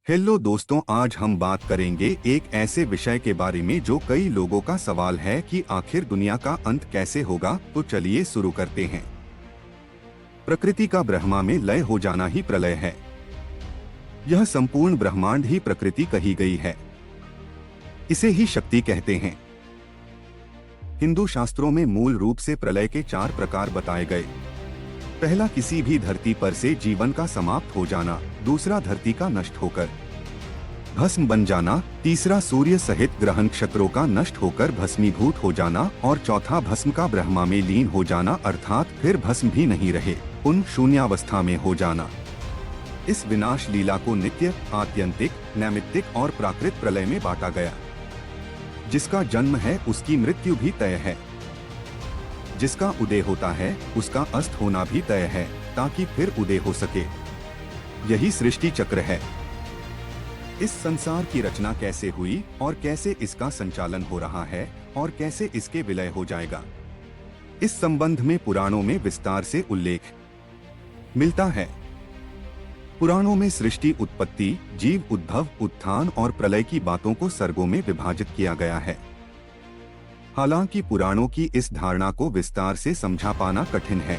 Hello दोस्तों, आज हम बात करेंगे एक ऐसे विषय के बारे में जो कई लोगों का सवाल है कि आखिर दुनिया का अंत कैसे होगा। तो चलिए शुरू करते हैं। प्रकृति का ब्रह्मा में लय हो जाना ही प्रलय है। यह संपूर्ण ब्रह्मांड ही प्रकृति कही गई है। इसे ही शक्ति कहते हैं। हिंदू शास्त्रों में मूल रूप से प्रलय के 4 प्रकार बताए गए। पहला, किसी भी धरती पर से जीवन का समाप्त हो जाना। दूसरा, धरती का नष्ट होकर भस्म बन जाना। तीसरा, सूर्य सहित ग्रह नक्षत्रों का नष्ट होकर भस्मीभूत हो जाना। और चौथा, भस्म का ब्रह्मा में लीन हो जाना, अर्थात फिर भस्म भी नहीं रहे, उन शून्यावस्था में हो जाना। इस विनाश लीला को नित्य, आत्यंतिक, नैमित्तिक और प्राकृत प्रलय में बांटा गया। जिसका जन्म है उसकी मृत्यु भी तय है। जिसका उदय होता है उसका अस्त होना भी तय है, ताकि फिर उदय हो सके। यही सृष्टि चक्र है। इस संसार की रचना कैसे हुई और कैसे इसका संचालन हो रहा है और कैसे इसके विलय हो जाएगा, इस संबंध में पुराणों में विस्तार से उल्लेख मिलता है। पुराणों में सृष्टि उत्पत्ति, जीव उद्भव, उत्थान और प्रलय की बातों को सर्गों में विभाजित किया गया है। हालांकि पुराणों की इस धारणा को विस्तार से समझा पाना कठिन है।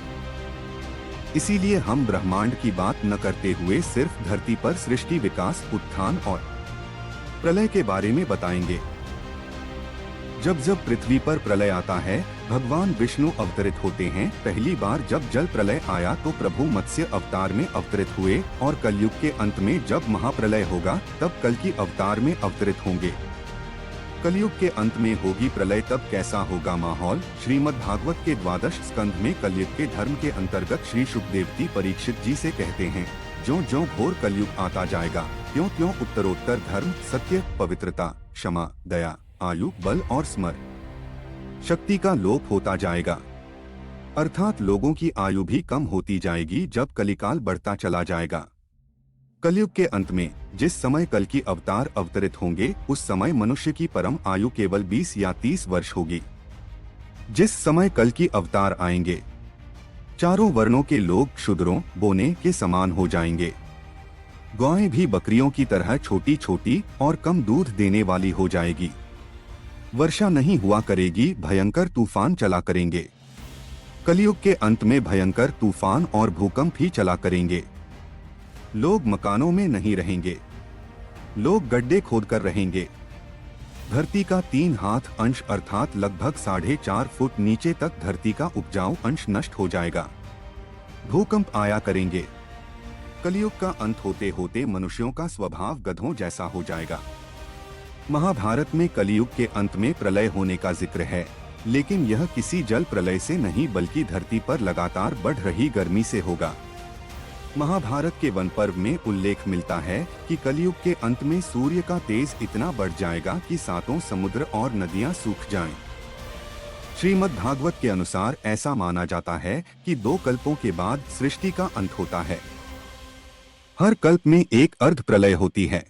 इसीलिए हम ब्रह्मांड की बात न करते हुए सिर्फ धरती पर सृष्टि, विकास, उत्थान और प्रलय के बारे में बताएंगे। जब जब पृथ्वी पर प्रलय आता है, भगवान विष्णु अवतरित होते हैं। पहली बार जब जल प्रलय आया तो प्रभु मत्स्य अवतार में अवतरित हुए, और कलयुग के अंत में जब महाप्रलय होगा तब कल्कि अवतार में अवतरित होंगे। कलयुग के अंत में होगी प्रलय, तब कैसा होगा माहौल। श्रीमद् भागवत के 12 स्कंध में कलयुग के धर्म के अंतर्गत श्री शुकदेव परीक्षित जी से कहते हैं, ज्यों ज्यों घोर कलयुग आता जाएगा, त्यों त्यों उत्तरोत्तर धर्म, सत्य, पवित्रता, क्षमा, दया, आयु, बल और स्मर शक्ति का लोप होता जाएगा। अर्थात लोगों की आयु भी कम होती जाएगी जब कलिकाल बढ़ता चला जाएगा। कलयुग के अंत में जिस समय कल की अवतार अवतरित होंगे, उस समय मनुष्य की परम आयु केवल 20 या 30 वर्ष होगी। जिस समय कल की अवतार आएंगे, चारों वर्णों के लोग शूद्रों, बोने के समान हो जाएंगे। गायें भी बकरियों की तरह छोटी छोटी और कम दूध देने वाली हो जाएगी। वर्षा नहीं हुआ करेगी, भयंकर तूफान चला करेंगे। कलयुग के अंत में भयंकर तूफान और भूकंप ही चला करेंगे। लोग मकानों में नहीं रहेंगे, लोग गड्ढे खोदकर रहेंगे। धरती का 3 हाथ अंश अर्थात लगभग 4.5 फुट नीचे तक धरती का उपजाऊ अंश नष्ट हो जाएगा। भूकंप आया करेंगे। कलयुग का अंत होते होते मनुष्यों का स्वभाव गधों जैसा हो जाएगा। महाभारत में कलयुग के अंत में प्रलय होने का जिक्र है, लेकिन यह किसी जल प्रलय से नहीं बल्कि धरती पर लगातार बढ़ रही गर्मी से होगा। महाभारत के वन पर्व में उल्लेख मिलता है कि कलयुग के अंत में सूर्य का तेज इतना बढ़ जाएगा कि 7 समुद्र और नदियां सूख जाएं। श्रीमद् भागवत के अनुसार ऐसा माना जाता है कि 2 कल्पों के बाद सृष्टि का अंत होता है। हर कल्प में एक अर्ध प्रलय होती है।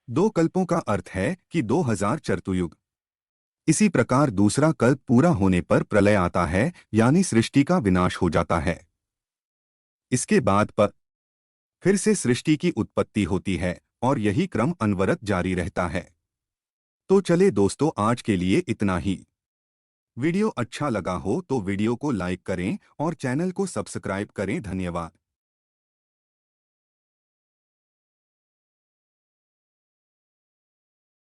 2 कल्पों का अर्थ है कि 2000 चतुर्युग। इसी प्रकार दूसरा कल्प पूरा होने पर प्रलय आता है, यानी सृष्टि का विनाश हो जाता है। इसके बाद पर फिर से सृष्टि की उत्पत्ति होती है और यही क्रम अनवरत जारी रहता है। तो चले दोस्तों, आज के लिए इतना ही। वीडियो अच्छा लगा हो तो वीडियो को लाइक करें और चैनल को सब्सक्राइब करें। धन्यवाद।